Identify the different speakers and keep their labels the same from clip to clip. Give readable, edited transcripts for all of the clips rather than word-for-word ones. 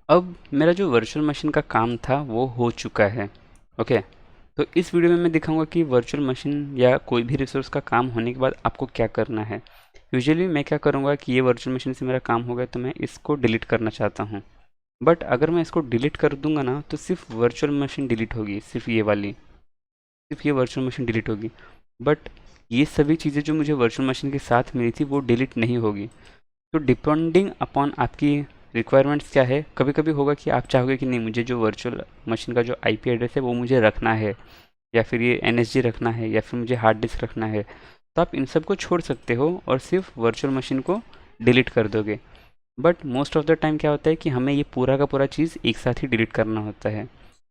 Speaker 1: अब मेरा जो वर्चुअल मशीन का काम था वो हो चुका है। ओके, तो इस वीडियो में मैं दिखाऊंगा कि वर्चुअल मशीन या कोई भी रिसोर्स का काम होने के बाद आपको क्या करना है। यूजुअली मैं क्या करूंगा कि ये वर्चुअल मशीन से मेरा काम हो गया तो मैं इसको डिलीट करना चाहता हूँ। बट अगर मैं इसको डिलीट कर दूंगा ना तो सिर्फ वर्चुअल मशीन डिलीट होगी, सिर्फ ये वाली, सिर्फ ये वर्चुअल मशीन डिलीट होगी। बट ये सभी चीज़ें जो मुझे वर्चुअल मशीन के साथ मिली थी वो डिलीट नहीं होगी। तो डिपेंडिंग अपॉन आपकी रिक्वायरमेंट्स क्या है, कभी कभी होगा कि आप चाहोगे कि नहीं मुझे जो वर्चुअल मशीन का जो आईपी एड्रेस है वो मुझे रखना है, या फिर ये एनएसजी रखना है, या फिर मुझे हार्ड डिस्क रखना है। तो आप इन सब को छोड़ सकते हो और सिर्फ वर्चुअल मशीन को डिलीट कर दोगे। But most of the time क्या होता है कि हमें ये पूरा का पूरा चीज़ एक साथ ही डिलीट करना होता है।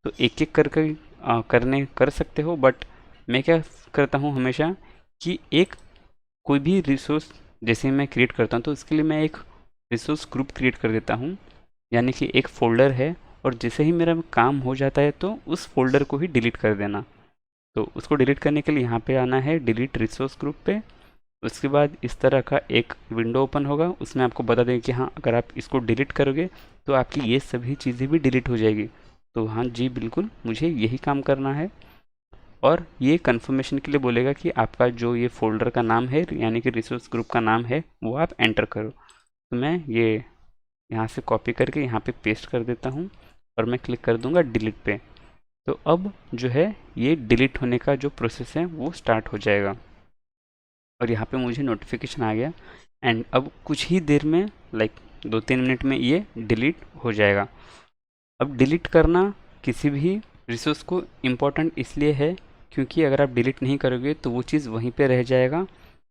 Speaker 1: तो एक एक करके करने कर सकते हो, बट मैं क्या करता हूँ हमेशा कि एक कोई भी रिसोर्स जैसे मैं क्रिएट करता हूँ तो उसके लिए मैं एक रिसोर्स ग्रुप क्रिएट कर देता हूँ, यानी कि एक फ़ोल्डर है, और जैसे ही मेरा काम हो जाता है तो उस फ़ोल्डर को ही डिलीट कर देना। तो उसको डिलीट करने के लिए यहाँ पे आना है डिलीट रिसोर्स ग्रुप पे। उसके बाद इस तरह का एक विंडो ओपन होगा, उसमें आपको बता देंगे कि हाँ अगर आप इसको डिलीट करोगे तो आपकी ये सभी चीज़ें भी डिलीट हो जाएगी। तो हाँ जी बिल्कुल, मुझे यही काम करना है। और ये कंफर्मेशन के लिए बोलेगा कि आपका जो ये फ़ोल्डर का नाम है यानी कि रिसोर्स ग्रुप का नाम है वो आप एंटर करो। तो मैं ये यहाँ से कॉपी करके यहाँ पे पेस्ट कर देता हूँ और मैं क्लिक कर दूँगा डिलीट पे। तो अब जो है ये डिलीट होने का जो प्रोसेस है वो स्टार्ट हो जाएगा और यहाँ पे मुझे नोटिफिकेशन आ गया। एंड अब कुछ ही देर में लाइक 2-3 मिनट में ये डिलीट हो जाएगा। अब डिलीट करना किसी भी रिसोर्स को इम्पोर्टेंट इसलिए है क्योंकि अगर आप डिलीट नहीं करोगे तो वो चीज़ वहीं पे रह जाएगा,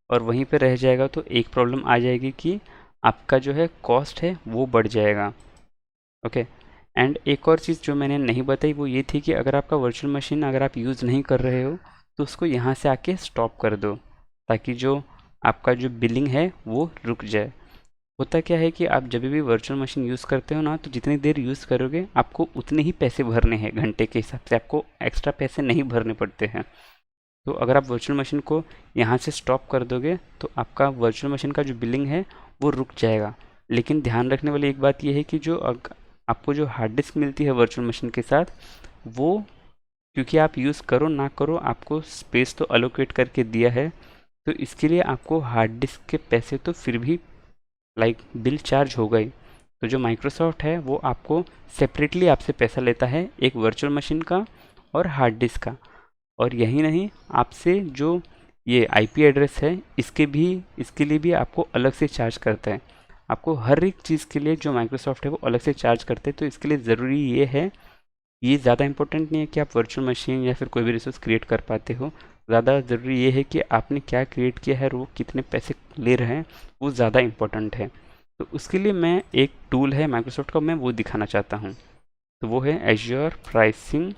Speaker 1: और वहीं पे रह जाएगा तो एक प्रॉब्लम आ जाएगी कि आपका जो है कॉस्ट है वो बढ़ जाएगा। ओके, एंड एक और चीज़ जो मैंने नहीं बताई वो ये थी कि अगर आपका वर्चुअल मशीन अगर आप यूज़ नहीं कर रहे हो तो उसको यहाँ से आके स्टॉप कर दो, ताकि जो आपका जो बिलिंग है वो रुक जाए। होता क्या है कि आप जब भी वर्चुअल मशीन यूज़ करते हो ना तो जितनी देर यूज़ करोगे आपको उतने ही पैसे भरने हैं, घंटे के हिसाब से आपको एक्स्ट्रा पैसे नहीं भरने पड़ते हैं। तो अगर आप वर्चुअल मशीन को यहाँ से स्टॉप कर दोगे तो आपका वर्चुअल मशीन का जो बिलिंग है वो रुक जाएगा। लेकिन ध्यान रखने वाली एक बात यह है कि जो आपको जो हार्ड डिस्क मिलती है वर्चुअल मशीन के साथ, वो क्योंकि आप यूज़ करो ना करो आपको स्पेस तो अलोकेट करके दिया है, तो इसके लिए आपको हार्ड डिस्क के पैसे तो फिर भी लाइक बिल चार्ज हो गई। तो जो माइक्रोसॉफ्ट है वो आपको सेपरेटली आपसे पैसा लेता है एक वर्चुअल मशीन का और हार्ड डिस्क का। और यही नहीं, आपसे जो ये आईपी एड्रेस है इसके लिए भी आपको अलग से चार्ज करता है। आपको हर एक चीज़ के लिए जो माइक्रोसॉफ्ट है वो अलग से चार्ज करते हैं। तो इसके लिए ज़रूरी ये है, ये ज़्यादा इंपॉर्टेंट नहीं है कि आप वर्चुअल मशीन या फिर कोई भी रिसोर्स क्रिएट कर पाते हो। ज़्यादा ज़रूरी ये है कि आपने क्या क्रिएट किया है और वो कितने पैसे ले रहे हैं, वो ज़्यादा इंपॉर्टेंट है। तो उसके लिए मैं एक टूल है माइक्रोसॉफ्ट का, मैं वो दिखाना चाहता हूँ। तो वो है एज्योर प्राइसिंग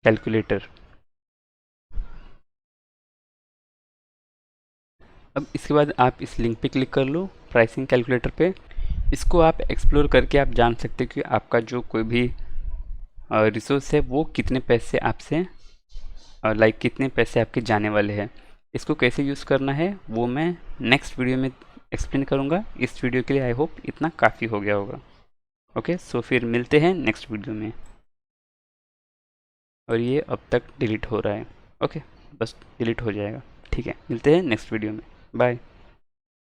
Speaker 1: कैलकुलेटर। अब इसके बाद आप इस लिंक पे क्लिक कर लो प्राइसिंग कैलकुलेटर पे। इसको आप एक्सप्लोर करके आप जान सकते हो कि आपका जो कोई भी रिसोर्स है वो कितने पैसे आपसे लाइक कितने पैसे आपके जाने वाले हैं। इसको कैसे यूज़ करना है वो मैं नेक्स्ट वीडियो में एक्सप्लेन करूँगा। इस वीडियो के लिए आई होप इतना काफ़ी हो गया होगा। ओके, सो फिर मिलते हैं नेक्स्ट वीडियो में। और ये अब तक डिलीट हो रहा है। ओके, बस डिलीट हो जाएगा। ठीक है, मिलते हैं नेक्स्ट वीडियो में। बाय।